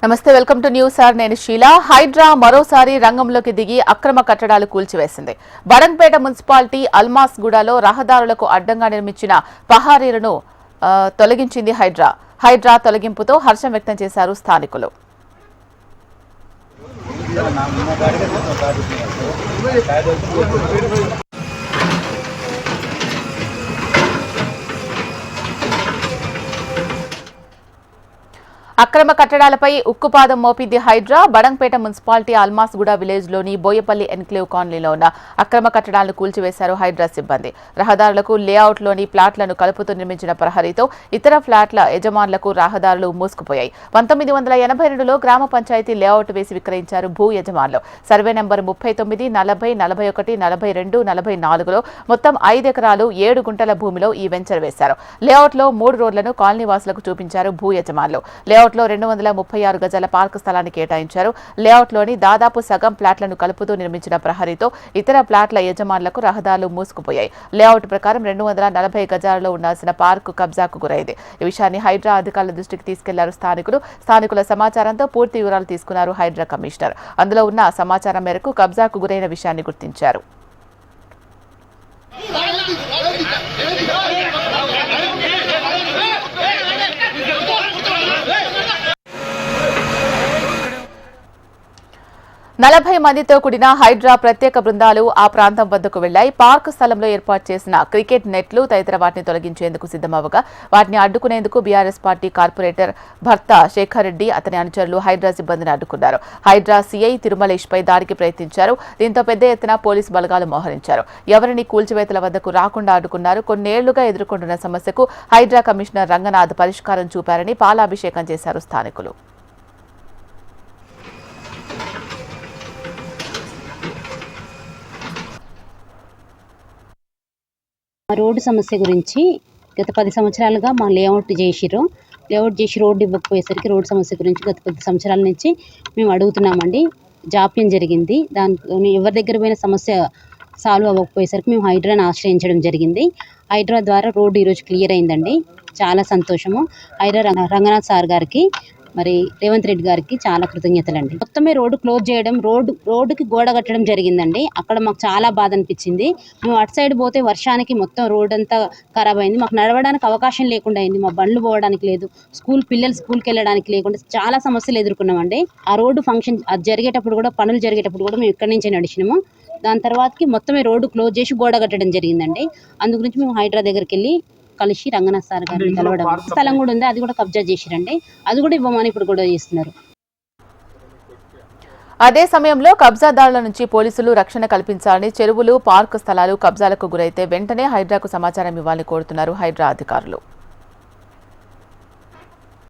నమస్తే, welcome to news sir. నేను షీలా. హైడ్రా మరోసారి రంగంలోకి దిగి అక్రమ కట్టడాలు కూల్చివేసింది. బడంగ్పేట మున్సిపాలిటీ అల్మాస్గూడలో రహదారులకు అడ్డంగా నిర్మించిన పహారీలను తొలగించింది హైడ్రా తొలగింపుతో హర్షం వ్యక్తం చేశారు స్థానికులు. అక్రమ కట్టడాలపై ఉక్కుపాదం మోపింది హైడ్రా. బడంగ్పేట మున్సిపాలిటీ అల్మాస్గూడ విలేజ్ లోని బోయపల్లి ఎన్క్లేవ్ కాలనీలో ఉన్న అక్రమ కట్టడాలను కూల్చివేశారు హైడ్రా సిబ్బంది. రహదారులకు లేఅవుట్ లోని ప్లాట్లను కలుపుతూ నిర్మించిన ప్రహరీతో ఇతర ఫ్లాట్ల యజమానులకు రహదారులు మూసుకుపోయాయి. 1982లో గ్రామ పంచాయతీ లేఅవుట్ వేసి విక్రయించారు భూ యజమానులు. సర్వే నెంబర్ 39, 40, 41, 42, 44లో మొత్తం 5 ఎకరాలు 7 గుంటల భూమిలో ఈ వెంచర్ వేశారు. లేఅవుట్ లో 3 రోడ్లను కాలనీ వాసులకు చూపించారు భూ యజమానులు. లేఅవుట్ లో 236 గజాల పార్క్ స్థలాన్ని కేటాయించారు. లేఅవుట్ లోని దాదాపు సగం ప్లాట్లను కలుపుతూ నిర్మించిన ప్రహరీతో ఇతర ప్లాట్ల యజమానులకు రహదారులు మూసుకుపోయాయి. లేఅవుట్ ప్రకారం 240 గజాలలో ఉండాల్సిన పార్కు కబ్జాకు గురైంది. ఈ విషయాన్ని హైడ్రా అధికారుల దృష్టికి తీసుకెళ్లారు స్థానికుల సమాచారంతో పూర్తి వివరాలు తీసుకున్నారు హైడ్రా కమిషనర్. అందులో ఉన్న సమాచారం మేరకు కబ్జాకు గురైన విషయాన్ని గుర్తించారు. నలభై మందితో కూడిన హైడ్రా ప్రత్యేక బృందాలు ఆ ప్రాంతం వద్దకు వెళ్లాయి. పార్క్ స్థలంలో ఏర్పాటు చేసిన క్రికెట్ నెట్లు తదితర వాటిని తొలగించేందుకు సిద్దమవగా వాటిని అడ్డుకునేందుకు బీఆర్ఎస్ పార్టీ కార్పొరేటర్ భర్త శేఖర్ రెడ్డి అతని అనుచరులు హైడ్రా సిబ్బందిని అడ్డుకున్నారు. హైడ్రా సీఐ తిరుమలేష్ పై దాడికి ప్రయత్నించారు. దీంతో పెద్ద ఎత్తున పోలీసు బలగాలు మోహరించారు. ఎవరిని కూల్చివేతల వద్దకు రాకుండా అడ్డుకున్నారు. కొన్నేళ్లుగా ఎదుర్కొంటున్న సమస్యకు హైడ్రా కమిషనర్ రంగనాథ్ పరిష్కారం చూపారని పాలాభిషేకం చేశారు స్థానికులు. రోడ్డు సమస్య గురించి గత 10 సంవత్సరాలుగా మా లేఅవుట్ చేసి రోడ్డు ఇవ్వకపోయేసరికి రోడ్డు సమస్య గురించి గత 10 సంవత్సరాల నుంచి మేము అడుగుతున్నామండి. జాప్యం జరిగింది. దాని ఎవరి దగ్గర పోయిన సమస్య సాల్వ్ అవ్వకపోయేసరికి మేము హైడ్రాని ఆశ్రయించడం జరిగింది. హైడ్రా ద్వారా రోడ్డు ఈరోజు క్లియర్ అయిందండి. చాలా సంతోషము. హైడ్రా రంగనాథ్ సార్ గారికి, మరి రేవంత్ రెడ్డి గారికి చాలా కృతజ్ఞతలండి. మొత్తమే రోడ్డు క్లోజ్ చేయడం, రోడ్డుకి గోడ కట్టడం జరిగిందండి. అక్కడ మాకు చాలా బాధ అనిపించింది. మేము అటు సైడ్ పోతే వర్షానికి మొత్తం రోడ్ అంతా ఖరాబ్ అయింది. మాకు నడవడానికి అవకాశం లేకుండా అయింది. మా బండ్లు పోవడానికి లేదు. పిల్లలు స్కూల్కి వెళ్ళడానికి లేకుండా చాలా సమస్యలు ఎదుర్కొన్నామండి. ఆ రోడ్డు ఫంక్షన్ పనులు జరిగేటప్పుడు కూడా మేము ఇక్కడి నుంచే నడిచినాము. దాని తర్వాతకి మొత్తమే రోడ్డు క్లోజ్ చేసి గోడ కట్టడం జరిగిందండి. అందు గురించి మేము హైడ్రా దగ్గరికి వెళ్ళి కలిసి రంగనాథ్ సార్ గారిని కలవడం. స్థలం కూడా ఉంది, అది కూడా కబ్జా చేసిరండి. అది కూడా ఇవ్వమని ఇప్పుడు కూడా చేస్తున్నారు. అదే సమయంలో కబ్జాదారుల నుంచి పోలీసులు రక్షణ కల్పించాలని, చెరువులు, పార్కు స్థలాలు కబ్జాలకు గురైతే వెంటనే హైడ్రాకు సమాచారం ఇవ్వాలని కోరుతున్నారు హైడ్రా అధికారులు.